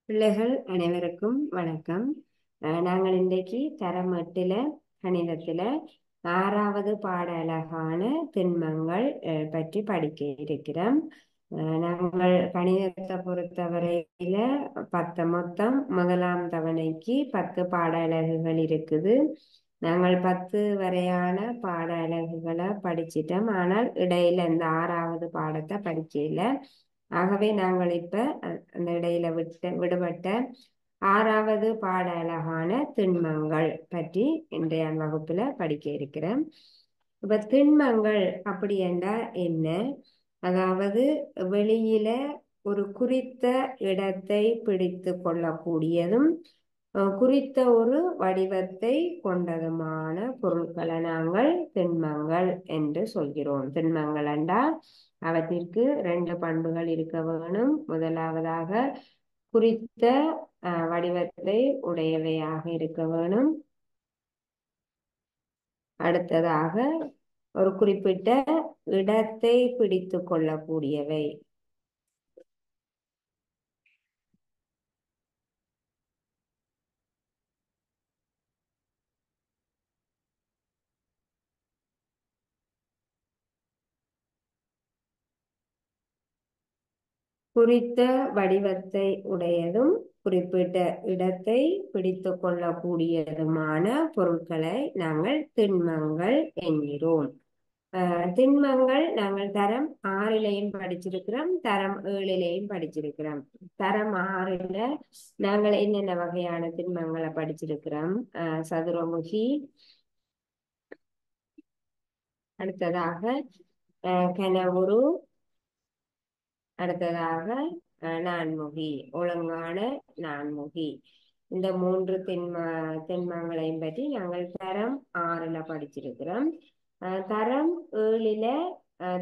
பிள்ளைகள் அனைவருக்கும் வணக்கம். நாங்கள் இன்றைக்கு தரம் 8 கணிதத்துல 6வது பாட அலகான திண்மங்கள் பற்றி படிக்க இருக்கிறோம். நாங்கள் கணிதத்தை பொறுத்தவரையில மொத்தம் முதலாம் தவணைக்கு 10 பாட அலகுகள் இருக்குது. நாங்கள் 10 வரையான பாட அலகுகளை படிச்சிட்டோம். ஆனால் இடையில இந்த 6வது பாடத்தை படிக்கல. ஆகவே நாங்கள் இப்ப அந்த இடையில விடுபட்ட 6வது பாட அலகான திண்மங்கள் பற்றி இன்றைய வகுப்புல படிக்க இருக்கிறோம். இப்ப திண்மங்கள் அப்படி என்றால் என்ன? அதாவது வெளியில ஒரு குறித்த இடத்தை பிடித்து கொள்ளக்கூடியதும் குறித்த ஒரு வடிவத்தை கொண்டதுமான பொருட்களை நாங்கள் திண்மங்கள் என்று சொல்கிறோம். திண்மங்கள் என்றால் அவற்றிற்கு 2 பண்புகள் இருக்க வேணும். முதலாவதாக குறித்த வடிவத்தை உடையவையாக இருக்க வேணும். அடுத்ததாக ஒரு குறிப்பிட்ட இடத்தை பிடித்து கொள்ளக்கூடியவை. குறித்த வடிவத்தை உடையதும் குறிப்பிட்ட இடத்தை பிடித்து கொள்ளக்கூடியதுமான பொருட்களை நாங்கள் திண்மங்கள் என்கிறோம். திண்மங்கள் நாங்கள் தரம் 6லையும் படிச்சிருக்கிறோம், தரம் 7லையும் படிச்சிருக்கிறோம். தரம் 6ல நாங்கள் என்னென்ன வகையான திண்மங்களை படிச்சிருக்கிறோம்? சதுரமுகி, அடுத்ததாக கனவுரு, அடுத்ததாக நான்முகி, ஒழுங்கான நான்முகி. இந்த 3 திண்மங்களையும் பற்றி நாங்கள் தரம் 6ல படிச்சிருக்கிறோம். தரம் 7ல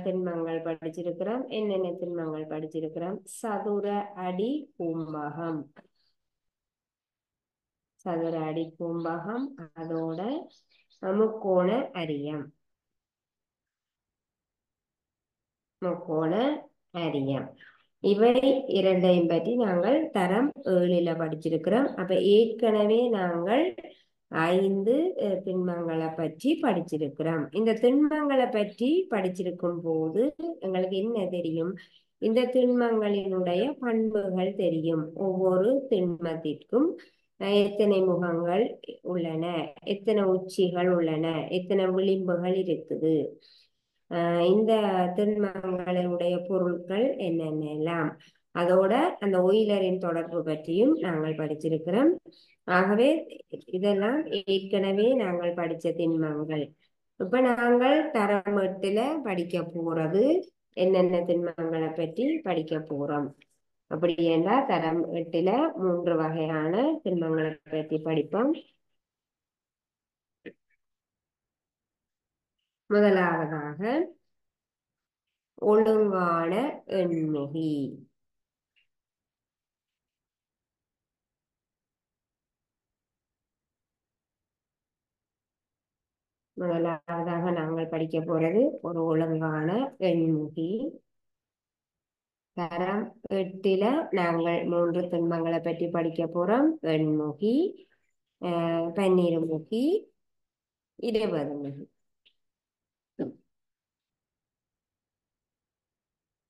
திண்மங்கள் படிச்சிருக்கிறோம். என்னென்ன திண்மங்கள் படிச்சிருக்கிறோம்? சதுர அடி கும்பகம், சதுர அடி கும்பகம், அதோட முக்கோண அரியம், முக்கோண அரியம். இவை இரண்டையும் பற்றி நாங்கள் தரம் 7ல படிச்சிருக்கிறோம். அப்ப ஏற்கனவே நாங்கள் 5 திண்மங்களை பற்றி படிச்சிருக்கிறோம். இந்த திண்மங்களை பற்றி படிச்சிருக்கும் போது எங்களுக்கு என்ன தெரியும்? இந்த திண்மங்களினுடைய பண்புகள் தெரியும். ஒவ்வொரு திண்மத்திற்கும் எத்தனை முகங்கள் உள்ளன, எத்தனை உச்சிகள் உள்ளன, எத்தனை விளிம்புகள் இருக்குது, இந்த திண்மங்களுடைய பொருட்கள் என்னென்னலாம், அதோட அந்த ஒயிலரின் தொடர்பு பற்றியும் நாங்கள் படிச்சிருக்கிறோம். ஆகவே இதெல்லாம் ஏற்கனவே நாங்கள் படித்த திண்மங்கள். இப்ப நாங்கள் தரம் 8ல படிக்க போறது என்னென்ன திண்மங்களை பற்றி படிக்க போறோம். அப்படி என்றால் தரம் 8ல 3 வகையான திண்மங்களை பற்றி படிப்போம். முதலாவதாக ஒழுங்கான எண்முகி. முதலாவதாக நாங்கள் படிக்க போறது ஒரு ஒழுங்கான எண்முகி. தரம் 8ல நாங்கள் 3 திண்மங்களை பற்றி படிக்க போறோம். எண்முகி, பன்னிருமுகி, 20முகி.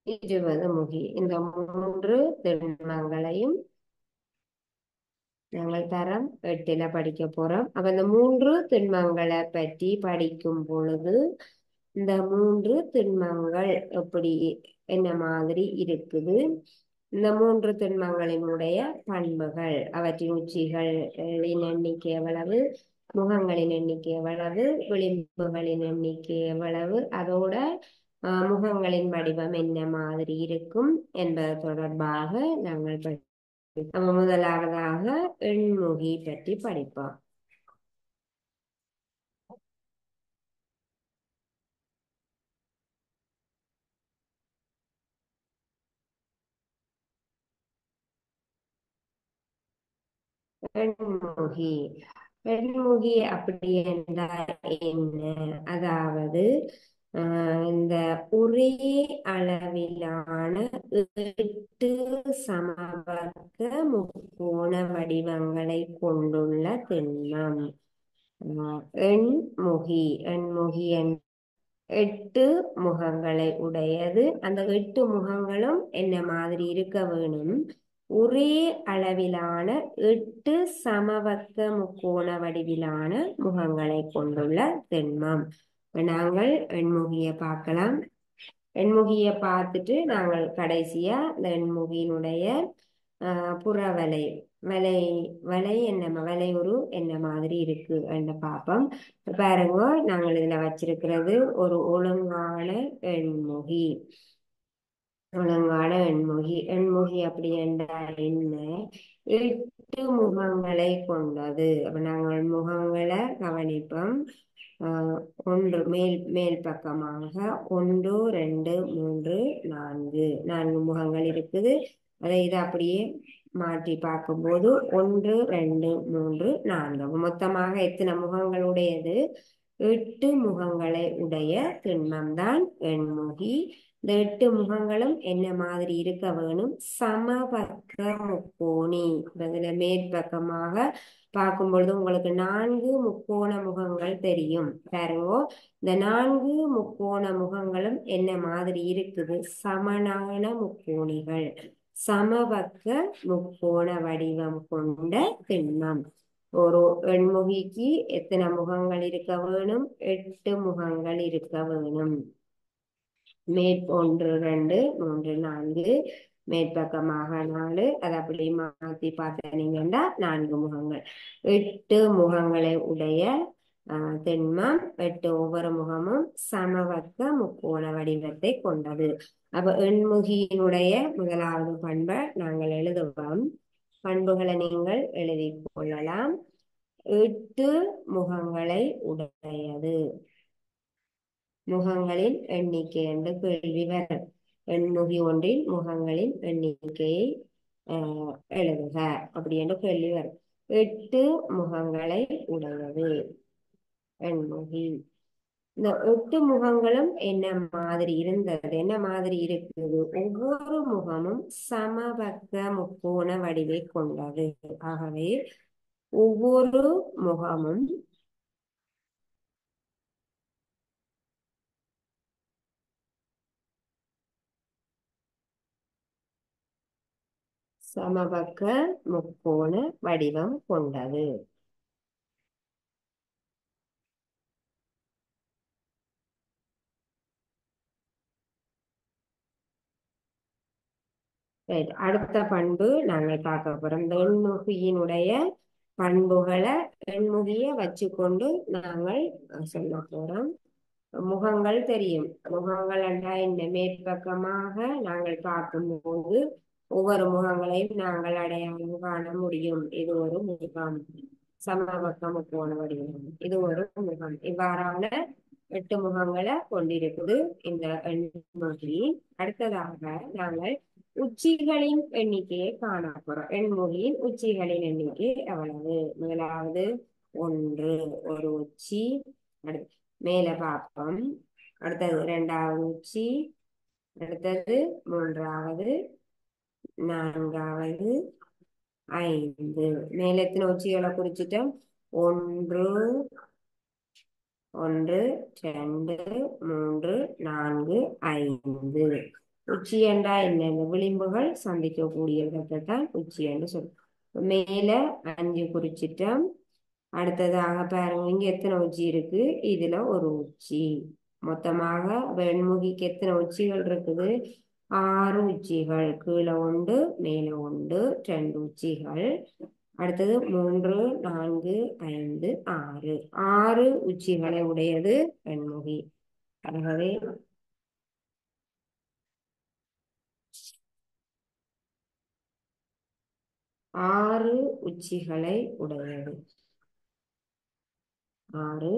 20முகி இந்த 3 திண்மங்களையும் நாங்கள் தரம் 8ல படிக்க போறோம். அப்ப இந்த 3 திண்மங்களை பற்றி படிக்கும் பொழுது இந்த 3 திண்மங்கள் எப்படி என்ன மாதிரி இருக்குது, இந்த 3 திண்மங்களினுடைய பண்புகள், அவற்றின் உச்சிகளின் எண்ணிக்கை எவ்வளவு, முகங்களின் எண்ணிக்கை எவ்வளவு, விளிம்புகளின் எண்ணிக்கை எவ்வளவு, அதோட முகங்களின் வடிவம் என்ன மாதிரி இருக்கும் என்பது தொடர்பாக நாங்கள் நம்ம முதலாவதாக எண்முகி பற்றி படிப்போம். வெண்முகி, வெண்முகி அப்படி என்றால் என்ன? அதாவது இந்த ஒரே அளவிலான 8 சமவர்க்க முக்கோண வடிவங்களை கொண்டுள்ள திண்மம். எண்முகி எண்முகி 8 முகங்களை உடையது. அந்த 8 முகங்களும் என்ன மாதிரி இருக்க வேணும்? ஒரே அளவிலான 8 சமவர்க்க முக்கோண வடிவிலான முகங்களை கொண்டுள்ள திண்மம். நாங்கள் எண்முகியை பார்க்கலாம். எண்முகியை பார்த்துட்டு நாங்கள் கடைசியா இந்த எண்முகியினுடைய புறவலை வலை வலை வலை என்ன மாதிரி இருக்கு என்று பார்ப்போம். பாருங்க, நாங்கள் இதுல வச்சிருக்கிறது ஒரு ஒழுங்கான எண்முகி. ஒழுங்கான எண்முகி. எண்முகி அப்படி என்றால் என்ன? 8 முகங்களை கொண்டது. அப்ப நாங்கள் முகங்களை கவனிப்போம். ஒன்று மேல் பக்கமாக 1 2 3 4 முகங்கள் இருக்குது. அதை இதை அப்படியே மாற்றி பார்க்கும்போது 1 2 3 4 மொத்தமாக எத்தனை முகங்களுடையது? 8 முகங்களை உடைய திண்மம் தான் எண்முகி. இந்த 8 முகங்களும் என்ன மாதிரி இருக்க வேணும்? சமபக்க முக்கோணி. இதுல மேற்பக்கமாக பார்க்கும் பொழுது உங்களுக்கு 4 முக்கோண முகங்கள் தெரியும். பாருங்க, இந்த 4 முக்கோண முகங்களும் என்ன மாதிரி இருக்குது? சமனான முக்கோணிகள், சமபக்க முக்கோண வடிவம் கொண்ட திண்மம். ஒரு எண்முகிக்கு எத்தனை முகங்கள் இருக்க வேணும்? 8 முகங்கள் இருக்க வேணும். 1 2 3 4 மேற்பக்கமாக 4, அதை அப்படி மாற்றி பார்த்தீங்கன்னா 4 முகங்கள். 8 முகங்களை உடைய திண்மம். 8 ஒவ்வொரு முகமும் சமவர்க்க முக்கோண வடிவத்தை கொண்டது. அப்ப எண்முகியினுடைய முதலாவது பண்பை நாங்கள் எழுதுவோம். பண்புகளை நீங்கள் எழுதி கொள்ளலாம். 8 முகங்களை உடையது. முகங்களின் எண்ணிக்கை என்று கேள்வி வரும். எண்முகி ஒன்றின் முகங்களின் எண்ணிக்கையை எழுதுக அப்படி என்று கேள்வி வரும். 8 முகங்களை உடையது எண்முகி. இந்த 8 முகங்களும் என்ன மாதிரி இருந்தது? என்ன மாதிரி இருக்குது? ஒவ்வொரு முகமும் சமபக்க முக்கோண வடிவை கொண்டது. ஆகவே ஒவ்வொரு முகமும் சமபக்க முக்கோண வடிவம் கொண்டது. அடுத்த பண்பு நாங்கள் பார்க்க போறோம். இந்த எண்முகியினுடைய பண்புகளை எண்முகிய வச்சுக்கொண்டு நாங்கள் சொல்ல போறோம். முகங்கள் தெரியும். முகங்கள் என்றால் இந்த மேற்பக்கமாக நாங்கள் பார்க்கும்போது ஒவ்வொரு முகங்களையும் நாங்கள் அடையாளம் காண முடியும். இது ஒரு முகம், சமபக்க முக்கோண வடிவம். இது ஒரு முகம். இவ்வாறான 8 முகங்களை கொண்டிருக்குது இந்த எண்முகி. அடுத்ததாக நாங்கள் உச்சிகளின் எண்ணிக்கையை காண போறோம். எண்முகியின் உச்சிகளின் எண்ணிக்கை எவ்வளவு? முதலாவது 1 ஒரு உச்சி. மேல பார்ப்போம். அடுத்தது 2வது உச்சி. அடுத்தது 3வது, 4வது, 5. மேல எத்தனை உச்சிகளை குறிச்சிட்டோம்? 1 1 2 3 4 5. உச்சி என்றா என்ன? இந்த விளிம்புகள் சந்திக்கக்கூடிய இடத்தை தான் உச்சி என்று சொல்லுவோம். மேல 5 குறிச்சிட்டோம். அடுத்ததாக பாருங்க, இங்க எத்தனை உச்சி இருக்கு? இதுல ஒரு உச்சி. மொத்தமாக வெண்முகிக்கு எத்தனை உச்சிகள் இருக்குது? 6 உச்சிகள். கீழே 1 மேல 1 2 உச்சிகள். அடுத்தது 3 4 5 6 6 உச்சிகளை உடையது வெண்முகி. ஆகவே 6 உச்சிகளை உடையது. 6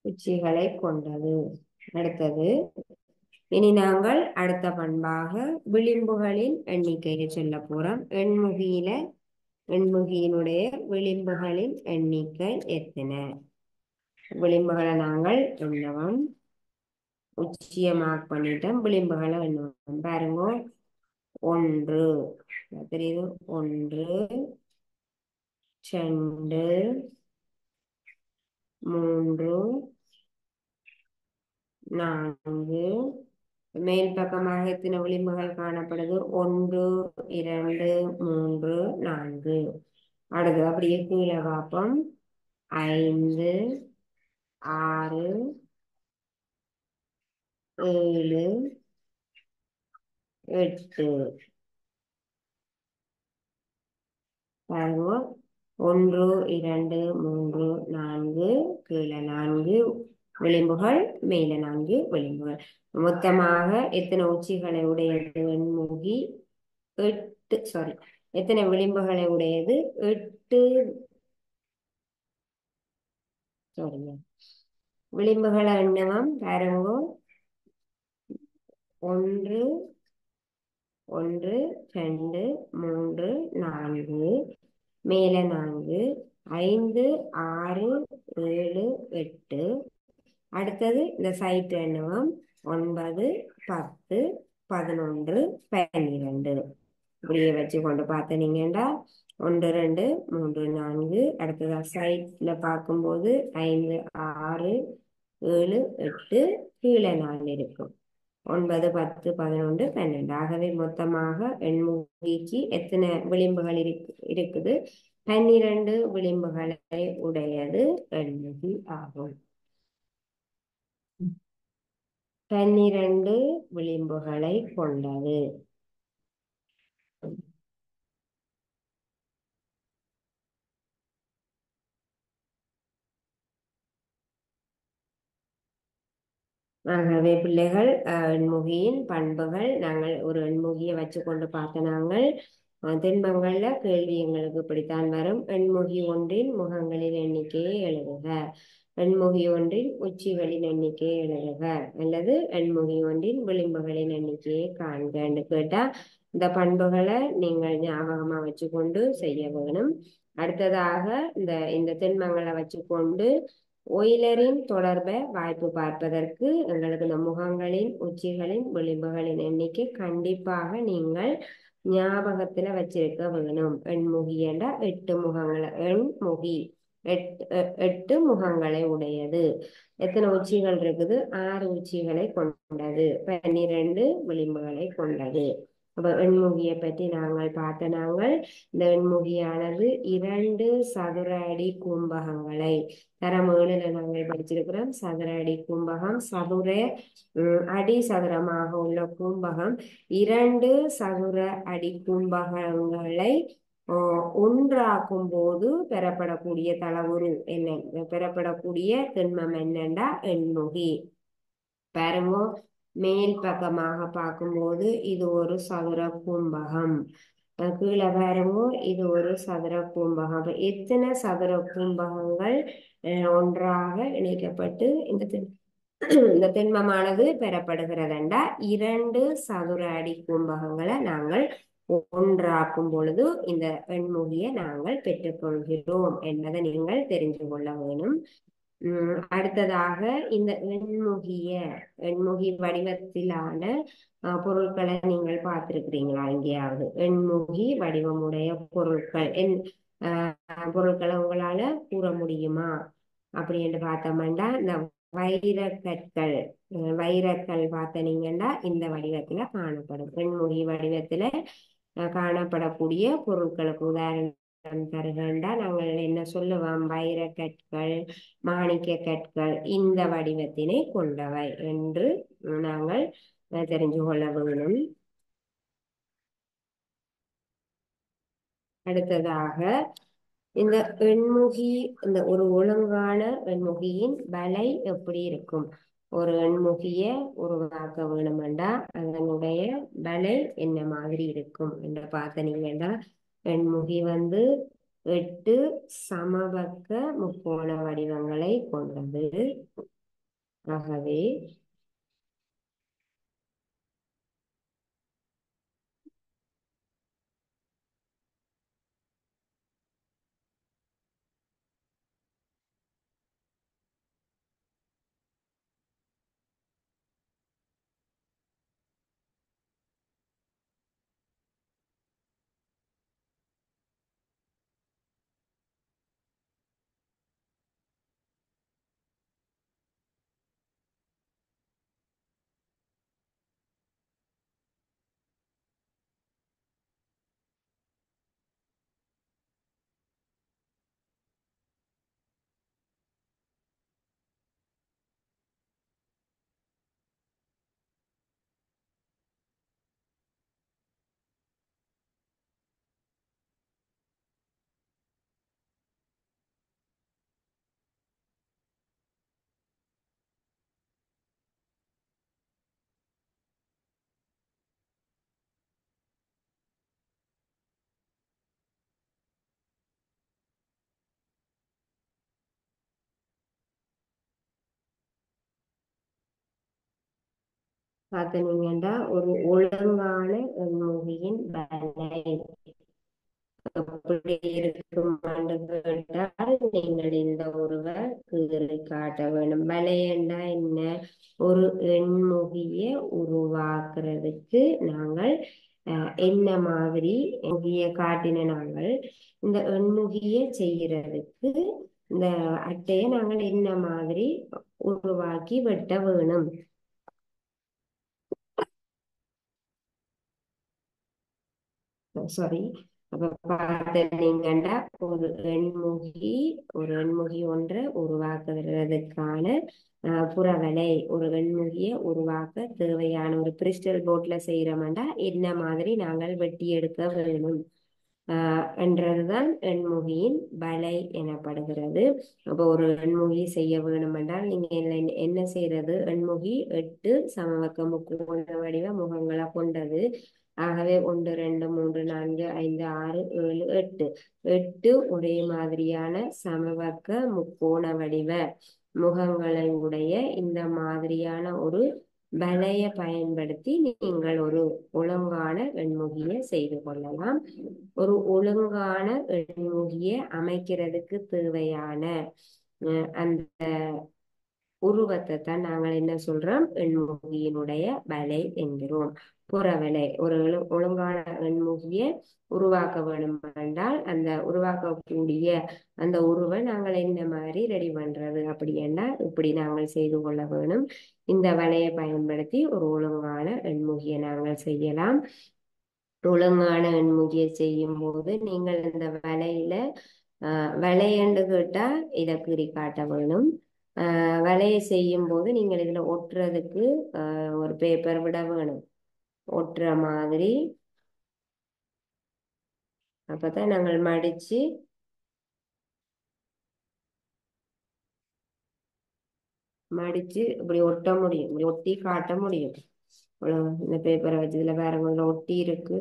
உச்சிகளை கொண்டது. அடுத்தது இனி நாங்கள் அடுத்த பண்பாக விளிம்புகளின் எண்ணிக்கையை சொல்ல போறோம். எண்முகியினுடைய விளிம்புகளின் எண்ணிக்கை எத்தனை? விளிம்புகளை நாங்கள் எண்ணுவோம். உச்சியை மார்க் பண்ணிட்டோம். விளிம்புகளை எண்ணுவோம். பாருங்க, 1 தெரியுது, 1 2 3 4. மேல் பக்கமாக எத்தனை விளிம்புகள் காணப்படுது? 1 2 3 4. அடுத்து அப்படியே கீழே பார்ப்போம். 5 6 7 8. பாருங்க, 1 2 3 4, கீழே 4 விளிம்புகள், மேல 4 விளிம்புகள். மொத்தமாக எத்தனை உச்சிகளை உடையது வெண்முகி? 8. சாரி, எத்தனை விளிம்புகளை உடையது? 8. சாரிங்க, விளிம்புகளை எண்ணுவோம். பாருங்க, 1 1 2 3 4, மேல 4, 5 6 7 8. அடுத்தது இந்த சைட் எண்ணுவோம். 9 10 11 12. இப்படியே வச்சு கொண்டு பார்த்தீங்கன்னா 1 2 3 4. அடுத்ததா சைட்ல பார்க்கும்போது 5 6 7 8, கீழே 4 இருக்கும். 9 10 11 12. ஆகவே மொத்தமாக எண்முகிக்கு எத்தனை விளிம்புகள் இருக்குது? 12 விளிம்புகளை உடையது எண்முகி ஆகும். 12 விளிம்புகளை கொண்டது. ஆகவே பிள்ளைகள், எண்முகியின் பண்புகள் நாங்கள் ஒரு எண்முகியை வச்சு கொண்டு பார்த்த நாங்கள் திண்மங்கள்ல கேள்வி எங்களுக்கு இப்படித்தான் வரும். எண்முகி ஒன்றின் முகங்களின் எண்ணிக்கையை எழுதுக, எண்முகி ஒன்றின் உச்சிகளின் எண்ணிக்கையை எழுதுக, அல்லது எண்முகி ஒன்றின் விளிம்புகளின் எண்ணிக்கையை காண்க என்று கேட்டா இந்த பண்புகளை நீங்கள் ஞாபகமா வச்சுக்கொண்டு செய்ய வேணும். அடுத்ததாக இந்த இந்த திண்மங்களை வச்சுக்கொண்டு ஒய்லரின் தொடர்பை வாய்ப்பு பார்ப்பதற்கு எங்களுக்கு இந்த முகங்களின் உச்சிகளின் விளிம்புகளின் எண்ணிக்கை கண்டிப்பாக நீங்கள் ஞாபகத்துல வச்சிருக்க வேணும். எண்முகி என்ற 8 முகங்களை, எண்முகி 8 முகங்களை உடையது. எத்தனை உச்சிகள் இருக்குது? 6 உச்சிகளை கொண்டது. 12 விளிம்புகளை கொண்டது. அப்ப எண்முகியை பற்றி நாங்கள் பார்த்த நாங்கள் இந்த எண்முகியானது 2 சதுர அடி கும்பகங்களை தரம் 7ல நாங்கள் படிச்சிருக்கிறோம். சதுர அடி கும்பகம், அடி சதுரமாக உள்ள கும்பகம் 2 சதுர அடி கும்பகங்களை ஒன்றாக்கும் போது பெறப்படக்கூடிய தளவுரு என்ன? பெறப்படக்கூடிய திண்மம் என்னண்டா எண்முகி. பாருங்க, மேல் பக்கமாக பார்க்கும்போது இது ஒரு சதுர கும்பகம். கீழே பாருங்க, இது ஒரு சதுர கும்பகம். எத்தனை சதுர கும்பகங்கள் ஒன்றாக இணைக்கப்பட்டு இந்த திண்மமானது பெறப்படுகிறதென்றா 2 சதுர அடி கும்பகங்களை நாங்கள் ஒன்றாக்கும் பொழுது இந்த எண்முகியை நாங்கள் பெற்றுக்கொள்கிறோம் என்பதை நீங்கள் தெரிந்து கொள்ள வேணும். அடுத்ததாக இந்த எண்முகி வடிவத்திலான பொருட்களை நீங்கள் பார்த்திருக்கிறீங்களா? எங்கேயாவது எண்முகி வடிவமுடைய பொருட்களை உங்களால கூற முடியுமா? அப்படி என்று பார்த்தோம்னா இந்த வைரக்கல் பார்த்தனீங்கன்னா இந்த வடிவத்துல காணப்படும். எண்முகி வடிவத்துல காணப்படக்கூடிய பொருட்களுக்கு உதாரணம் தருகின்றா நாங்கள் என்ன சொல்லுவோம்? வைரக்கற்கள், மாணிக்க கற்கள் இந்த வடிவத்தினை கொண்டவை என்று நாங்கள் தெரிஞ்சு கொள்ள வேணும். அடுத்ததாக இந்த ஒரு ஒழுங்கான எண்முகியின் வலை எப்படி இருக்கும்? ஒரு எண்முகிய உருவாக்க வேணுமெண்டா அதனுடைய வலை என்ன மாதிரி இருக்கும் என்று பார்த்தீங்கன்னா எண்முகி 8 சமபக்க முக்கோண வடிவங்களை கொண்டது. ஆகவே பார்த்தீங்கன்னா ஒரு ஒழுங்கான எண்முகியின் வலை எப்படி இருக்கும் என்று கேட்டால் நீங்கள் இந்த ஒருவ கீறி காட்ட வேண்டும். வலையண்டா என்ன? ஒரு எண்முகிய உருவாக்குறதுக்கு நாங்கள் என்ன மாதிரி எண்முகிய காட்டின நாங்கள் இந்த எண்முகிய செய்யறதுக்கு இந்த அட்டையை நாங்கள் என்ன மாதிரி உருவாக்கி வெட்ட வேணும். சாரி. அப்ப பார்த்தீங்கன்னா ஒரு எண்முகி ஒன்றை உருவாக்குறதுக்கான புறவலை ஒரு எண்முகியை உருவாக்க தேவையான ஒரு கிறிஸ்டல் போர்ட்ல செய்யறோம்டா என்ன மாதிரி நாங்கள் வெட்டி எடுக்க வேணும் என்றதுதான் எண்முகியின் வலை எனப்படுகிறது. அப்போ ஒரு எண்முகி செய்ய வேணும் என்றால் நீங்க என்ன செய்யறது? எண்முகி 8 சமபக்க முக்கோண வடிவ முகங்களை கொண்டது. ஆகவே 1 2 3 4 5 6 7 8 8 ஒரே மாதிரியான சமபக்க முக்கோண வடிவ முகங்களை உடைய இந்த மாதிரியான ஒரு வலையை பயன்படுத்தி நீங்கள் ஒரு ஒழுங்கான எண்முகியை செய்து கொள்ளலாம். ஒரு ஒழுங்கான எண்முகியை அமைக்கிறதுக்கு தேவையான அந்த உருவத்தை தான் நாங்கள் என்ன சொல்றோம்? எண்முகியினுடைய வலை என்கிறோம். புறவலை ஒரு ஒழுங்கான எண்முகியை உருவாக்க வேண்டும் என்றால் அந்த உருவாக்கக்கூடிய அந்த உருவை நாங்கள் என்ன மாதிரி ரெடி பண்றது அப்படின்னா இப்படி நாங்கள் செய்து கொள்ள வேணும். இந்த வலையை பயன்படுத்தி ஒரு ஒழுங்கான எண்முகியை நாங்கள் செய்யலாம். ஒழுங்கான எண்முகியை செய்யும் போது நீங்கள் இந்த வலையில வலையண்டு கேட்டா இதை கீறி காட்ட வேணும். வலையை செய்யும் போது நீங்கள் இதுல ஒட்டுறதுக்கு ஒரு பேப்பர் விட வேணும் ஒட்டுற மாதிரி. அப்பதான் நாங்கள் மடிச்சு இப்படி ஒட்ட முடியும், இப்படி ஒட்டி காட்ட முடியும். இந்த பேப்பரை வச்சு இதுல வேற ஒட்டி இருக்கு,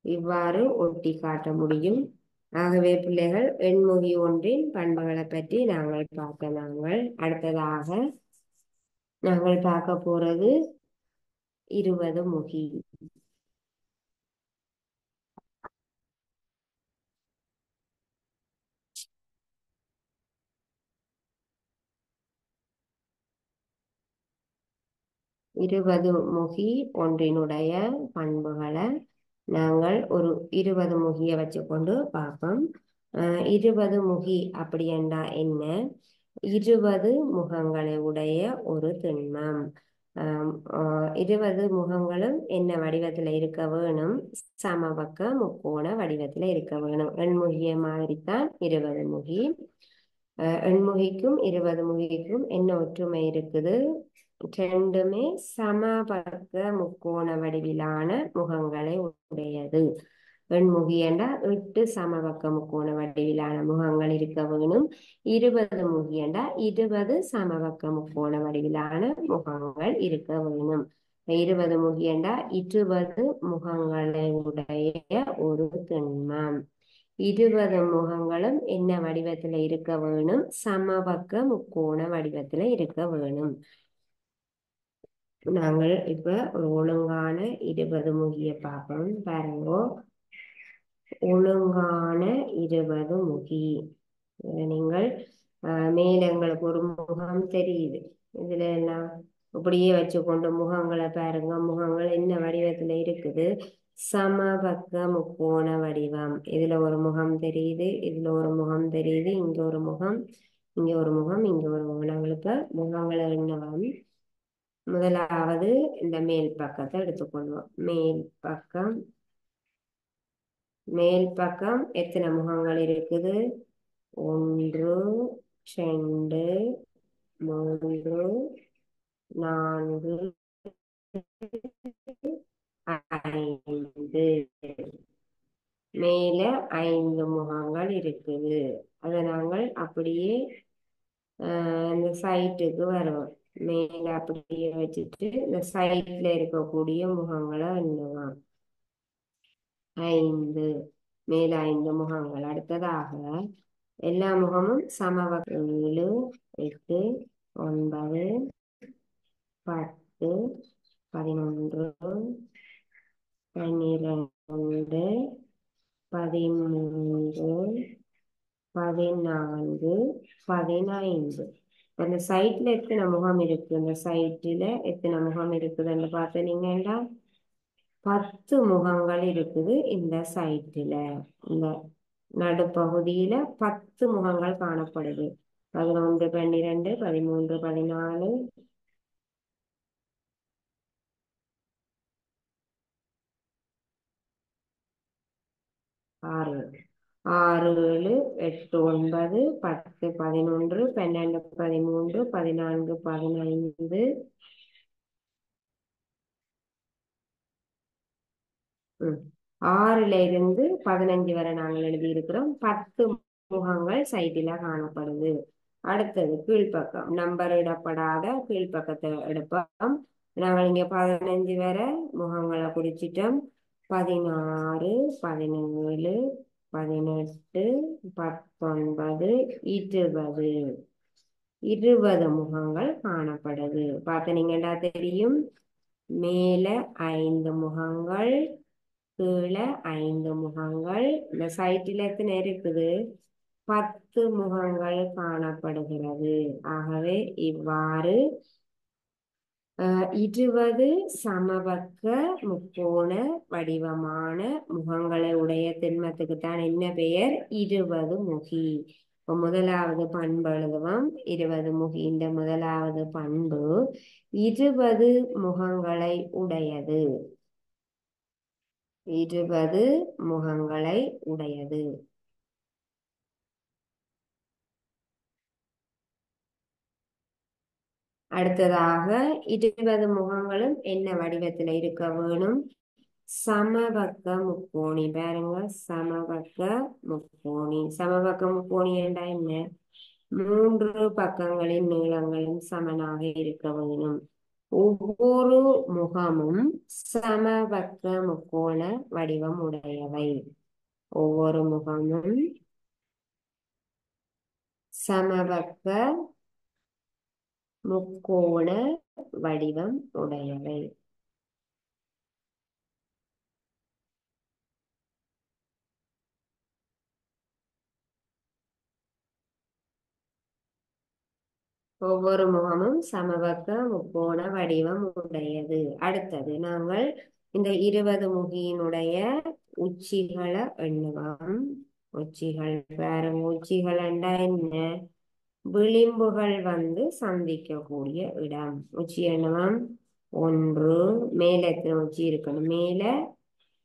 இவ்வாறு ஒட்டி காட்ட முடியும். ஆகவே பிள்ளைகள் எண்முகி ஒன்றின் பண்புகளை பற்றி நாங்கள் அடுத்ததாக நாங்கள் பார்க்க போறது 20 முகி. 20 முகி ஒன்றினுடைய பண்புகளை நாங்கள் ஒரு 20 முகியை வச்சுக்கொண்டு பார்ப்போம். 20 முகி அப்படி என்றா என்ன? 20 முகங்களை உடைய ஒரு திண்மம். 20 முகங்களும் என்ன வடிவத்துல இருக்க வேணும்? சமபக்க முக்கோண வடிவத்துல இருக்க வேணும். எண்முகிய மாதிரித்தான் 20 முகி. எண்முகிக்கும் 20 முகிக்கும் என்ன ஒற்றுமை இருக்குது? ரெண்டுமே சமபக்க முக்கோண வடிவிலான முகங்களை உடையது. வெண்முகி என்ற 8 சமபக்க முக்கோண வடிவிலான முகங்கள் இருக்க வேணும். 20 முகி என்ற 20 சமபக்க முக்கோண வடிவிலான முகங்கள் இருக்க வேணும். 20 முகி என்ற 20 முகங்களை உடைய ஒரு திண்மம். 20 முகங்களும் என்ன வடிவத்துல இருக்க வேணும்? சமபக்க முக்கோண வடிவத்துல இருக்க வேணும். நாங்கள் இப்ப ஒரு ஒழுங்கான 20 முகிய பார்ப்போம். பாருங்க, ஒழுங்கான 20 முகி. நீங்கள் மேல எங்களுக்கு ஒரு முகம் தெரியுது. இதுல எல்லாம் இப்படியே வச்சுக்கொண்டு முகங்களை பாருங்க. முகங்கள் என்ன வடிவத்துல இருக்குது? சமபக்க முக்கோண வடிவம். இதுல ஒரு முகம் தெரியுது, இதுல ஒரு முகம் தெரியுது, இங்க ஒரு முகம், இங்க ஒரு முகம், இங்க ஒரு முகம். நாங்களுக்கு முகங்களை எண்ணலாம். முதலாவது இந்த மேல் பக்கத்தை எடுத்துக்கொள்வோம். மேல் பக்கம் எத்தனை முகங்கள் இருக்குது? 1 2 3 4 5. மேல 5 முகங்கள் இருக்குது. அதை நாங்கள் அப்படியே இந்த சைட்டுக்கு வருவோம். மேல அப்படியே வச்சுட்டு இந்த சைட்ல இருக்கக்கூடிய முகங்களை எண்ணுவோம். 5. மேல 5 முகங்கள். அடுத்ததாக எல்லா முகமும் 7 8 9 10 10, 11, 12, 13, 14, 15. அந்த சைட்ல எத்தனை முகம் இருக்கு? இந்த சைட்ல எத்தனை முகம் இருக்குதுன்னு பார்த்தீங்கன்னா 10 முகங்கள் இருக்குது. இந்த சைட்ல இந்த நடுப்பகுதியில 10 முகங்கள் காணப்படுது. 11, 12, 13, 14, 6, 6, 7, 8, 9, 10, 11, 12, 13, 14, 15. ம். 6ல இருந்து 15 வரை நாங்கள் எழுதியிருக்கிறோம். 10 முகங்கள் சைட்டில காணப்படுது. அடுத்தது கீழ்ப்பக்கம் நம்பர் இடப்படாத கீழ்ப்பக்கத்தை எடுப்போம். நாங்கள் இங்க 15 வரை முகங்களை குறிச்சிட்டோம். 16, 17, 18, 19, 20, 20 முகங்கள் காணப்படுது. பார்த்தீங்கன்னா தெரியும். மேல 5 முகங்கள், கீழே 5 முகங்கள். இந்த சைட்டில் எத்தனை இருக்குது? 10 முகங்கள் காணப்படுகிறது. ஆகவே இவ்வாறு 20 சமபக்க முக்கோண வடிவமான முகங்களை உடைய திண்மத்துக்கு தான் என்ன பெயர்? 20 முகி. இப்போ முதலாவது பண்பு எழுதுவோம். 20 முகி. இந்த முதலாவது பண்பு 20 முகங்களை உடையது. 20 முகங்களை உடையது. அடுத்ததாக 20 முகங்களும் என்ன வடிவத்தில் இருக்க வேணும்? சமபக்க முக்கோணி. பாருங்க, சமபக்க முக்கோணி. சமபக்க முக்கோணி என்றா என்ன? 3 பக்கங்களின் நீளங்களும் சமனாக இருக்க வேணும். ஒவ்வொரு முகமும் சமபக்க முக்கோண வடிவம் உடையவை. ஒவ்வொரு முகமும் சமபக்க முக்கோண வடிவம் உடையவை. ஒவ்வொரு முகமும் சமபக்க முக்கோண வடிவம் உடையது. அடுத்தது நாங்கள் இந்த 20 முகியினுடைய உச்சிகளை எண்ணுவோம். உச்சிகள் பாருங்க. உச்சிகள் என்றா என்ன? விளிம்புகள் வந்து சந்திக்கக்கூடிய இடம். உச்சி எண்ணுவோம். 1. மேல எத்தனை உச்சி இருக்கணும்? மேல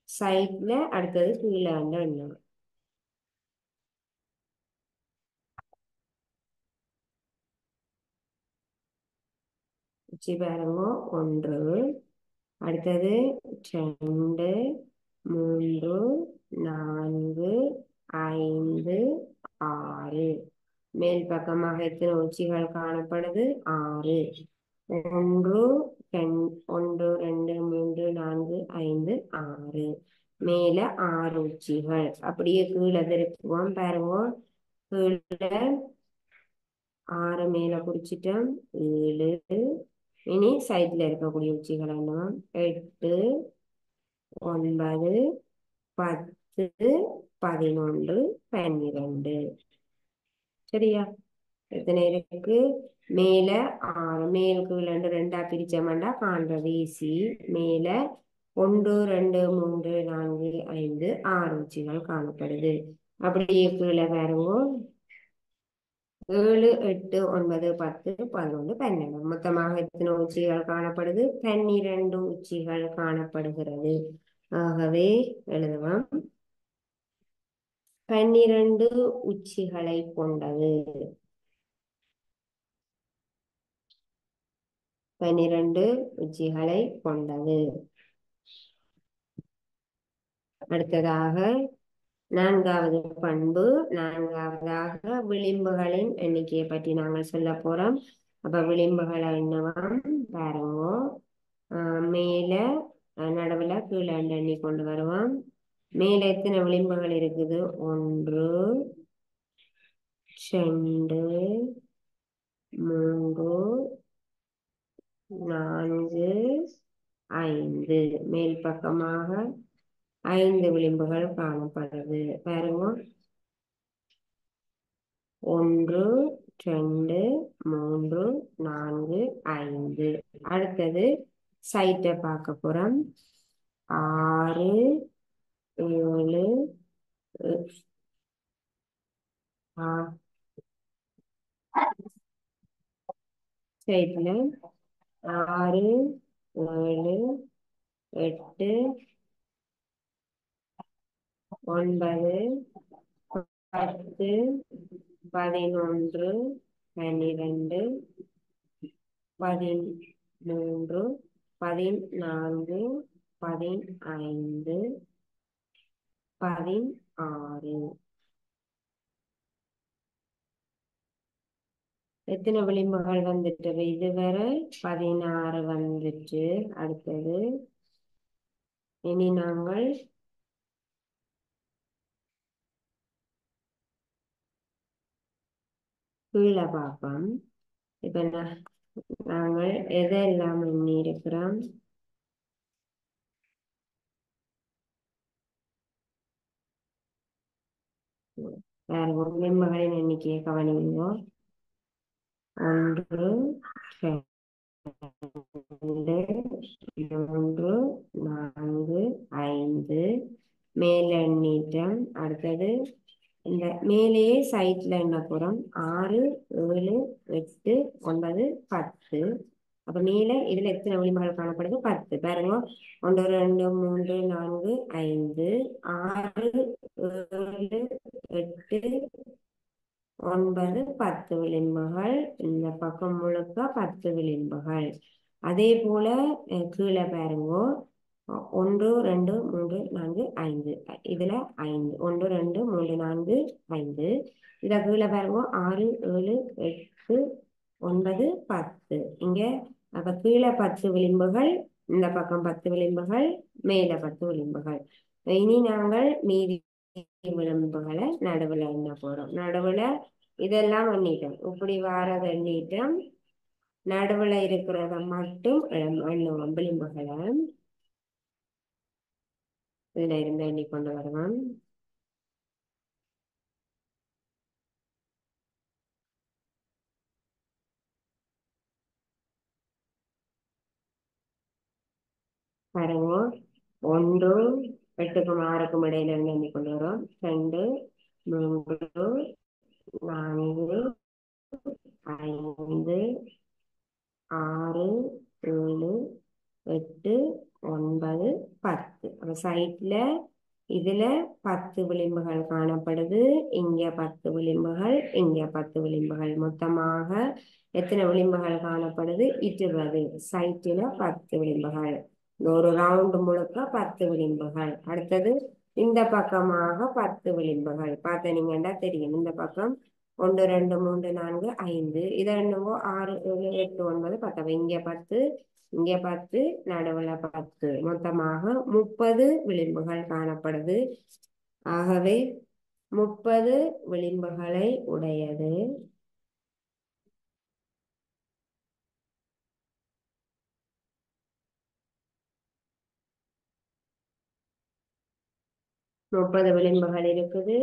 சைட்ல. அடுத்தது கீழே வந்து எண்ணுவோம். உச்சி பாருங்க. 1, அடுத்தது 2, 3, 4, 5, 6. மேல் பக்கமாக எத்தனை உச்சிகள் காணப்படுது? 6. 1, 2, 3, 4, 5, 6. மேல 6 உச்சிகள். அப்படியே கீழே திருப்புவோம். பாருங்க. கீழே 6 மேல குறிச்சிட்டோம். 7. இனி சைட்ல இருக்கக்கூடிய உச்சிகள் எல்லாம் 8, 9, 10, 11, 12. சரியா? எத்தனை இருக்கு? மேல 6. மேல் கீழே 2ஆ பிரிச்சோம்னா காண்றது ஈஸி. மேல 1, 2, 3, 4, 5, 6 உச்சிகள் காணப்படுது. அப்படியே கீழே பாருங்க. 7, 8, 9, 10, 11, 12. மொத்தமாக எத்தனை உச்சிகள் காணப்படுது? 12 உச்சிகள் காணப்படுகிறது. ஆகவே எழுதுவோம். 12 உச்சிகளை கொண்டது. 12 உச்சிகளை கொண்டது. அடுத்ததாக 4வது பண்பு. 4வதாக விளிம்புகளின் எண்ணிக்கையை பற்றி நாங்கள் சொல்ல போறோம். அப்ப விளிம்புகளை என்னவாம் பாருங்க. மேல நடுவுல கீழே எண்ணி கொண்டு வருவோம். மேல எத்தனை விளிம்புகள் இருக்குது? 1, 2, 3, 4 5 மேல் பக்கமாக 5 விளிம்புகள் காணப்படுது பாருங்க. 1 2 3 4 5. அடுத்தது சைட்டை பார்க்க போறோம். 6 7 சைட்ல 6 7 8 9 10 11 12 13 14 15 16. எத்தனை விளிம்புகள் வந்துட்டு இதுவரை 16 வந்துட்டு. அடுத்தது இனி நாங்கள் கீழே பார்ப்போம். இப்ப நாங்கள் எதெல்லாம் எண்ணி இருக்கிறோம். வேற விளிம்புகளின் எண்ணிக்கையை கவனிங்க. 1 2 3 4 5 மேல எண்ணிட்டோம். அடுத்தது இந்த மேலேயே சைட்ல என்ன போறோம். 6 7 8 9 10. அப்ப மேல இதுல எத்தனை விளிம்புகள் காணப்படுது. 10 பாருங்க. 1 2 3 4 5 6 7 8 9 10 விளிம்புகள். இந்த பக்கம் முழுக்க 10 விளிம்புகள். அதே போல கீழே பாருங்க. 1 2 3 4 5 இதுல 5 1 2 3 4 5. இத கீழே பாருங்க. 6 7 8 9 10. இங்க அப்ப கீழே 10 விளிம்புகள், இந்த பக்கம் 10 விளிம்புகள், மேல 10 விளிம்புகள். இனி நாங்கள் மீதி விளிம்புகளை நடுவுல எண்ண போறோம். நடுவுல இதெல்லாம் எண்ணிட்டோம். இப்படி வாரதை எண்ணிட்டோம். நடுவுல இருக்கிறத மட்டும் எண்ணுவோம். விளிம்புகளை இதுல இருந்து எண்ணிக்கொண்டு வருவோம். பாருங்க. 1 8க்கும் 6க்கும் இடையில இருந்து எண்ணிக்கொண்டு வரோம். 2 3 4 5 6 7 8 9 10. அப்ப சைட்ல இதுல 10 விளிம்புகள் காணப்படுது. இங்க 10 விளிம்புகள், இங்க 10 விளிம்புகள். மொத்தமாக எத்தனை விளிம்புகள் காணப்படுது. 20. சைட்டில 10 விளிம்புகள். ஒரு ரவுண்டு முழுக்க 10 விளிம்புகள். அடுத்தது இந்த பக்கமாக 10 விளிம்புகள். பார்த்தீங்கன்னா தெரியும். இந்த பக்கம் 1 2 3 4 5 இதை என்னவோ 6 7 8 9 10. இங்க 10 இங்க 10 நடுவுல 10. மொத்தமாக 30 விளிம்புகள் காணப்படுது. ஆகவே 30 விளிம்புகளை உடையது. 30 விளிம்புகள் இருக்குது.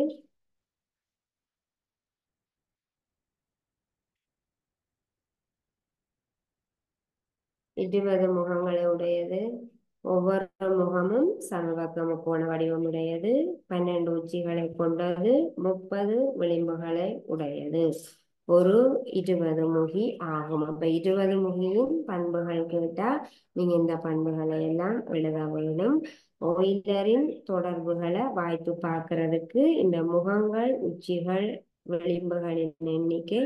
இருபது முகங்களை உடையது. ஒவ்வொரு முகமும் சமபக்க முக்கோண வடிவம் உடையது. 12 உச்சிகளை கொண்டது. 30 விளிம்புகளை உடையது. ஒரு 20 முகி ஆகும். அப்ப 20 முகியும் பண்புகள் கேட்டா நீங்க இந்த பண்புகளை எல்லாம் எழுத வேண்டும். ஒயிலரின் தொடர்புகளை வாய்ப்பு பார்க்கறதுக்கு இந்த முகங்கள் உச்சிகள் விளிம்புகளின் எண்ணிக்கை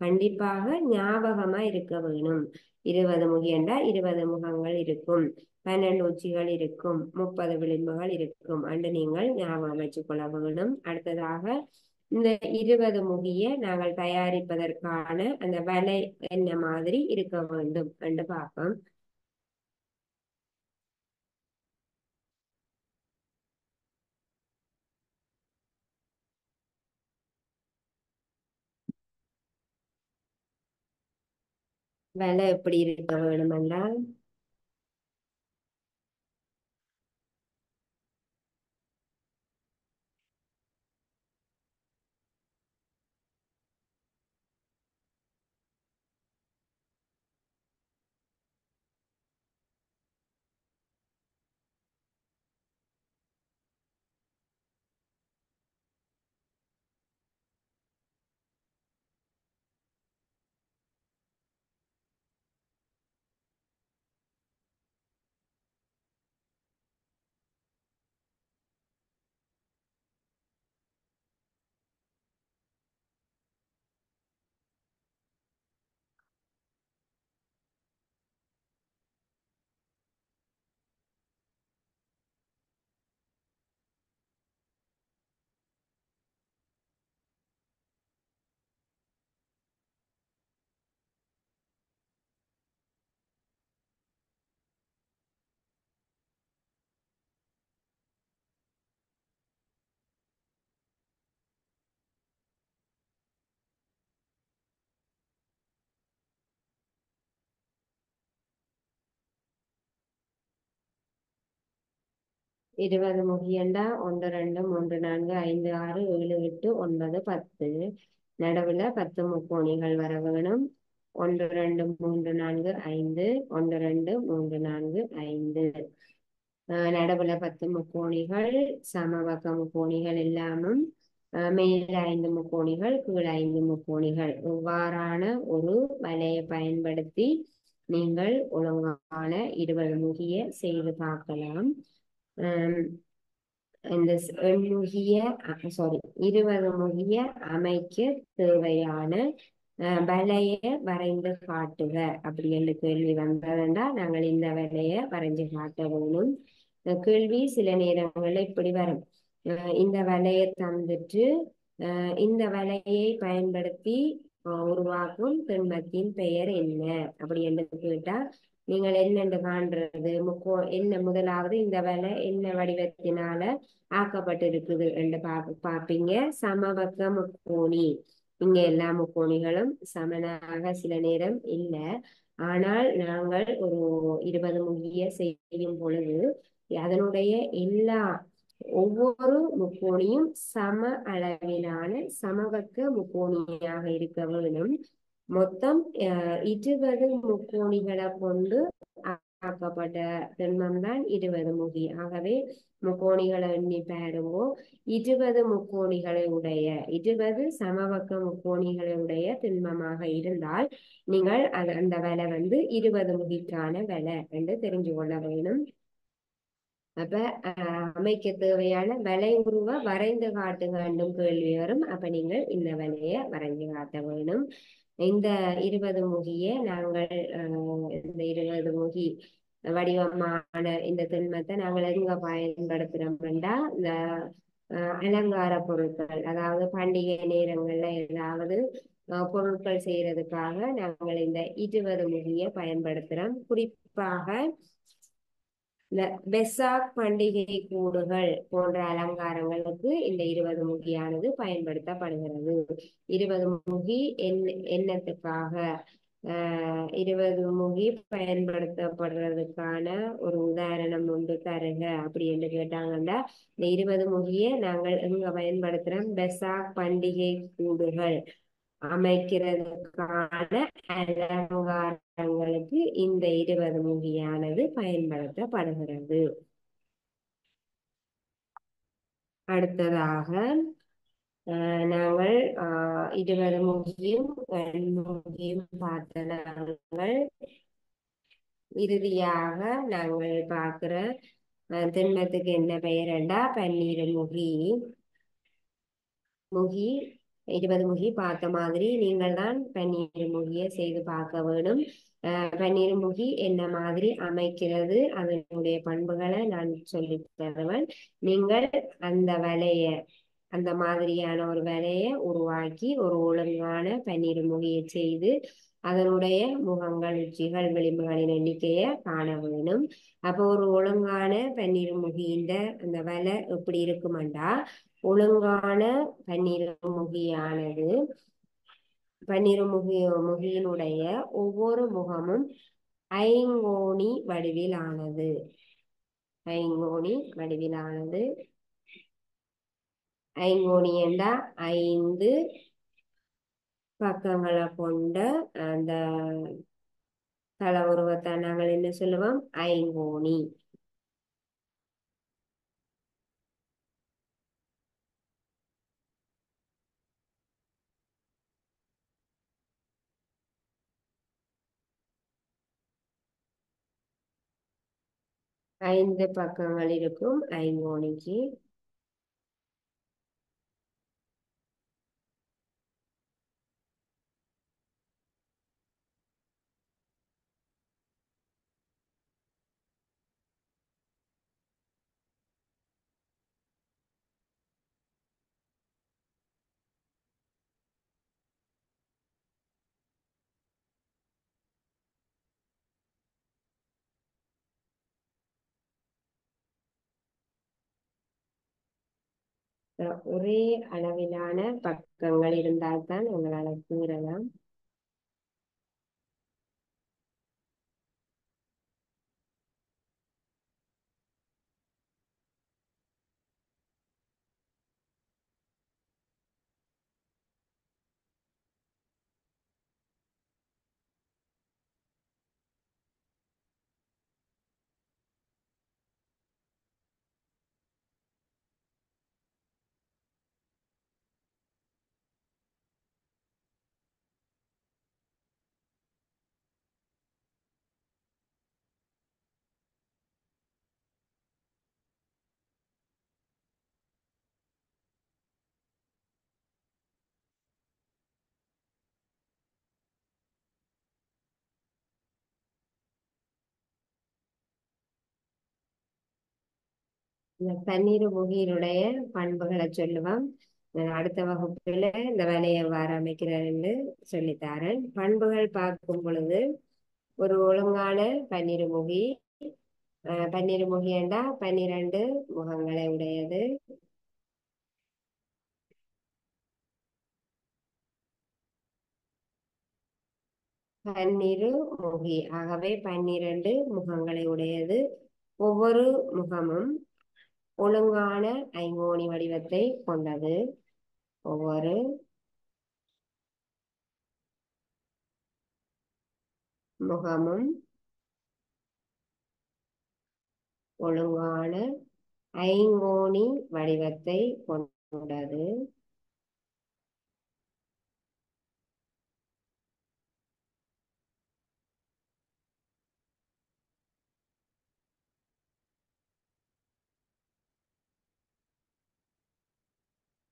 கண்டிப்பாக ஞாபகமா இருக்க வேணும். 20 முகி என்றால் 20 முகங்கள் இருக்கும். 12 உச்சிகள் இருக்கும். 30 விளிம்புகள் இருக்கும் அன்று நீங்கள் ஞாபகம் வச்சுக் கொள்ள வேண்டும். அடுத்ததாக இந்த 20 முகிய நாங்கள் தயாரிப்பதற்கான அந்த வலை என்ன மாதிரி இருக்க வேண்டும் என்று பார்ப்போம். விலை எப்படி இருக்க வேணுமென்றால் இருபது முகியண்டா ஒன்று ரெண்டு மூன்று நான்கு ஐந்து ஆறு ஏழு எட்டு ஒன்பது பத்து நடுவுல 10 முக்கோணிகள் வர வேணும். ஒன்று ரெண்டு மூன்று நான்கு ஐந்து, ஒன்று ரெண்டு மூன்று நான்கு ஐந்து. நடுவுல 10 முக்கோணிகள், சமபக்க முக்கோணிகள் எல்லாமும் மேல் 5 முக்கோணிகள், கீழ் 5 முக்கோணிகள். இவ்வாறான ஒரு வலையை பயன்படுத்தி நீங்கள் ஒழுங்கான 20 முகிய செய்து பார்க்கலாம். இந்த எண்முகிய சாரி 20 முகிய அமைக்க தேவையான வலையை வரைந்து காட்டுக அப்படி என்று கேள்வி வந்ததுண்டா நாங்கள் இந்த வலையை வரைஞ்சு காட்ட வேணும். கேள்வி சில நேரங்களில் இப்படி வரும். இந்த வலையை தந்துட்டு இந்த வலையை பயன்படுத்தி உருவாக்கும் திண்மத்தின் பெயர் என்ன அப்படி என்று கேட்டா நீங்கள் என்னென்று காண்றது என்ன முதலாவது இந்த வலை என்ன வடிவத்தினால ஆக்கப்பட்டிருக்குது என்று பார்ப்பீங்க. சமபக்க முக்கோணி. இங்க எல்லா முக்கோணிகளும் சமனாக சில நேரம் இல்லை. ஆனால் நாங்கள் ஒரு 20 முகிய செய்யும் பொழுது அதனுடைய எல்லா ஒவ்வொரு முக்கோணியும் சம அளவிலான சமபக்க முக்கோணியாக இருக்க வேண்டும். மொத்தம் 20 முக்கோணிகளை கொண்டு ஆக்கப்பட்ட திண்மம் தான் 20 முகி. ஆகவே முக்கோணிகளை எண்ணி பாருங்கோ. 20 முக்கோணிகளை உடைய 20 சமபக்க முக்கோணிகளை உடைய திண்மமாக இருந்தால் நீங்கள் அந்த விலை 20 முகிக்கான விலை என்று தெரிஞ்சு கொள்ள வேணும். அப்ப அமைக்க தேவையான வலை உருவ வரைந்து காட்டுங்க என்றும் கேள்வி வரும். அப்ப நீங்கள் இந்த வலையை வரைந்து காட்ட வேணும். இந்த 20 முகிய நாங்கள் இந்த 20 முகி வடிவமான இந்த திண்மத்தை நாங்கள் எங்க பயன்படுத்துறோம்னா இந்த அலங்கார பொருட்கள், அதாவது பண்டிகை நேரங்கள்ல ஏதாவது பொருட்கள் செய்யறதுக்காக நாங்கள் இந்த 20 முகிய பயன்படுத்துறோம். குறிப்பாக இந்த வெசாக் பண்டிகை கூடுகள் போன்ற அலங்காரங்களுக்கு இந்த 20 முகியானது பயன்படுத்தப்படுகிறது. 20 முகி என்னத்துக்காக 20 முகி பயன்படுத்தப்படுறதுக்கான ஒரு உதாரணம் ஒன்று தருக அப்படி என்று கேட்டாங்கன்னா இந்த 20 முகியை நாங்கள் எங்க பயன்படுத்துறோம்? வெசாக் பண்டிகை கூடுகள் அமைக்கிறதுக்கான அலங்காரங்களுக்கு இந்த 20 முகியானது பயன்படுத்தப்படுகிறது. அடுத்ததாக நாங்கள் 20 முகியும் முகியும் பார்த்த நாங்கள் இறுதியாக நாங்கள் பார்க்கிற திண்மத்துக்கு என்ன பெயர் என்றா பன்னீர் முகி. முகி 20 முகி பார்த்த மாதிரி நீங்கள் தான் பன்னீர் முகியை செய்து பார்க்க வேணும். பன்னீர் முகி என்ன மாதிரி அமைக்கிறது அதனுடைய பண்புகளை நான் சொல்லி தருவேன். நீங்கள் அந்த வலைய அந்த மாதிரியான ஒரு வலையை உருவாக்கி ஒரு ஒழுங்கான பன்னீர் முகியை செய்து அதனுடைய முகங்கள் உச்சிகள் விளிம்புகளின் எண்ணிக்கையை காண வேணும். அப்போ ஒரு ஒழுங்கான பன்னீர் முகியின் அந்த வலை எப்படி இருக்குமெண்டா ஒழுங்கான பன்னீர் முகியானது முகியினுடைய ஒவ்வொரு முகமும் ஐங்கோணி வடிவிலானது. ஐங்கோணி வடிவிலானது. ஐங்கோணி என்றா 5 பக்கங்களை கொண்ட அந்த தள உருவத்தை நாங்கள் என்ன சொல்லுவோம்? ஐங்கோணி. ஐந்து பக்கங்கள் இருக்கும் ஐங்கோணிக்கு. ஒரே அளவிலான பக்கங்கள் இருந்தால்தான் உங்களால் கூறலாம். இந்த பன்னிரு முகியினுடைய பண்புகளை சொல்லுவோம். அடுத்த வகுப்புல இந்த வேலையை எவ்வாறு அமைக்கிறார் என்று சொல்லித்தாரேன். பண்புகள் பார்க்கும் பொழுது ஒரு ஒழுங்கான பன்னிருமுகி, பன்னிருமுகி என்றா 12 முகங்களை உடையது. பன்னிருமுகி ஆகவே 12 முகங்களை உடையது. ஒவ்வொரு முகமும் ஒழுங்கான ஐங்கோணி வடிவத்தை கொண்டது. ஒவ்வொரு முகமும் ஒழுங்கான ஐங்கோணி வடிவத்தை கொண்டது.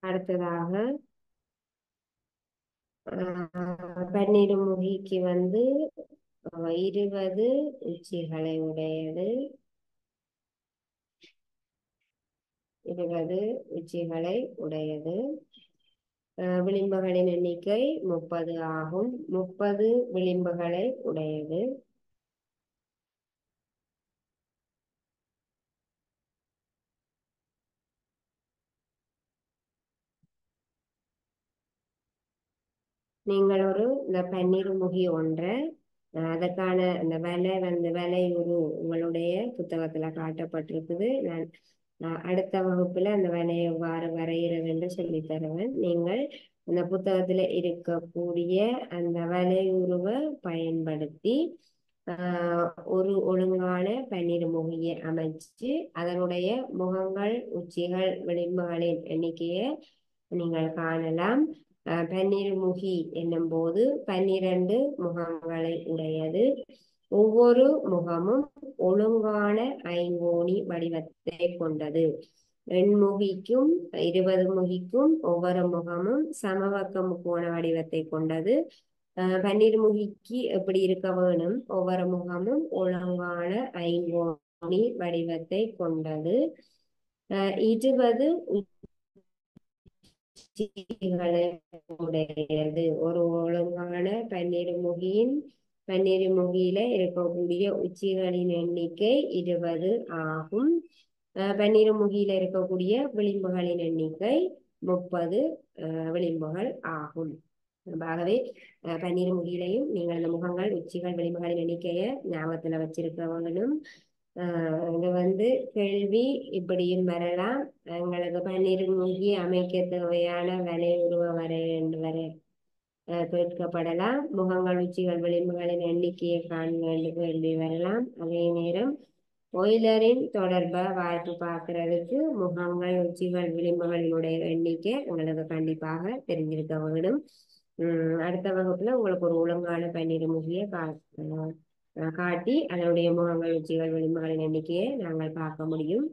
அடுத்ததாக பன்னிருமுகிக்கு 20 உச்சிகளை உடையது. 20 உச்சிகளை உடையது. விளிம்புகளின் எண்ணிக்கை 30 ஆகும். 30 விளிம்புகளை உடையது. நீங்கள் இந்த பன்னிருமுகி ஒன்றை அதற்கான அந்த வேலை உங்களுடைய புத்தகத்துல காட்டப்பட்டிருக்குது. நான் அடுத்த வகுப்புல அந்த வேலையை எவ்வாறு வரைகிறது என்று சொல்லி தருவேன். நீங்கள் அந்த புத்தகத்துல இருக்கக்கூடிய அந்த வலையுருவை பயன்படுத்தி ஒரு ஒழுங்கான பன்னிருமுகியை அமைச்சு அதனுடைய முகங்கள், உச்சிகள், விளிம்புகளின் எண்ணிக்கையை நீங்கள் காணலாம். பன்னிருமுகி என்னும் போது 12 முகங்களை உடையது. ஒவ்வொரு முகமும் ஒழுங்கான ஐங்கோணி வடிவத்தை கொண்டது. எண்முகிக்கும் 20 முகிக்கும் ஒவ்வொரு முகமும் சமபக்க முக்கோண வடிவத்தை கொண்டது. பன்னிருமுகிக்கு எப்படி இருக்க வேணும்? ஒவ்வொரு முகமும் ஒழுங்கான ஐங்கோணி வடிவத்தை கொண்டது. 20 உச்சிகளை உடையது. ஒரு ஒழுங்கான பன்னிருமுகியில இருக்கக்கூடிய உச்சிகளின் எண்ணிக்கை 20 ஆகும். பன்னிருமுகியில இருக்கக்கூடிய விளிம்புகளின் எண்ணிக்கை 30 விளிம்புகள் ஆகும். ஆகவே பன்னிரு முகிலையும் நீங்கள் அந்த முகங்கள் உச்சிகள் விளிம்புகளின் எண்ணிக்கையை ஞாபகத்துல வச்சிருக்க வேணும். இது கேள்வி இப்படியும் வரலாம். எங்களுக்கு பன்னிரு முகி அமைக்க தேவையான வரை உருவ வரை என்று வரை கேட்கப்படலாம். முகங்கள் உச்சிகள் விளிம்புகளின் எண்ணிக்கையை காண்க என்று கேள்வி வரலாம். அதே நேரம் ஒய்லரின் தொடர்பை வாய்ப்பு பார்க்கறதுக்கு முகங்கள் உச்சிகள் விளிம்புகளினுடைய எண்ணிக்கை உங்களுக்கு கண்டிப்பாக தெரிஞ்சிருக்க வேண்டும். அடுத்த வகுப்புல உங்களுக்கு ஒரு ஒழுங்கான பன்னிரு முகியை காட்டி அதனுடைய முகங்கள் உச்சிகள் விளிம்புகளின் எண்ணிக்கையை நாங்கள் பார்க்க முடியும்.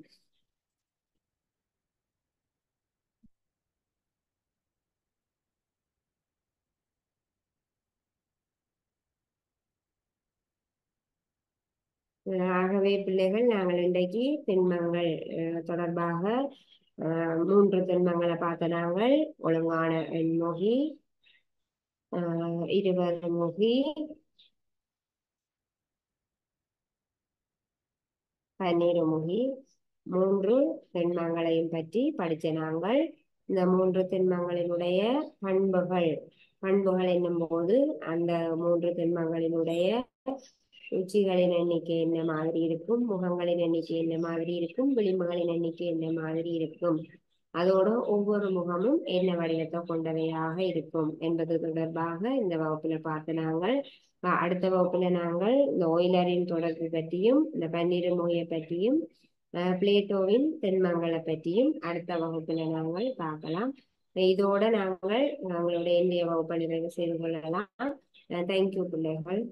ஆகவே பிள்ளைகள், நாங்கள் இன்றைக்கு திண்மங்கள் தொடர்பாக 3 திண்மங்களை பார்த்த நாங்கள் ஒழுங்கான எண்முகி, 20 முகி, பன்னிரு முகி, 3 திண்மங்களையும் பற்றி படித்த நாங்கள். இந்த 3 திண்மங்களினுடைய பண்புகள் என்னும் போது அந்த 3 திண்மங்களினுடைய உச்சிகளின் எண்ணிக்கை என்ன மாதிரி இருக்கும், முகங்களின் எண்ணிக்கை என்ன மாதிரி இருக்கும், விளிம்புகளின் எண்ணிக்கை என்ன மாதிரி இருக்கும், அதோட ஒவ்வொரு முகமும் என்ன வடிவத்தை கொண்டவையாக இருக்கும் என்பது தொடர்பாக இந்த வகுப்புல பார்த்து நாங்கள் அடுத்த வகுப்புல நாங்கள் இந்த ஒய்லரின் தொடர்பு பற்றியும் இந்த பன்னிரு முகியை பற்றியும் பிளேட்டோவின் திண்மங்களை பற்றியும் அடுத்த வகுப்புல நாங்கள் பார்க்கலாம். இதோட நாங்கள் எங்களுடைய இந்திய வகுப்பை நிறைவு செய்து கொள்ளலாம். தேங்க்யூ பிள்ளைகள்.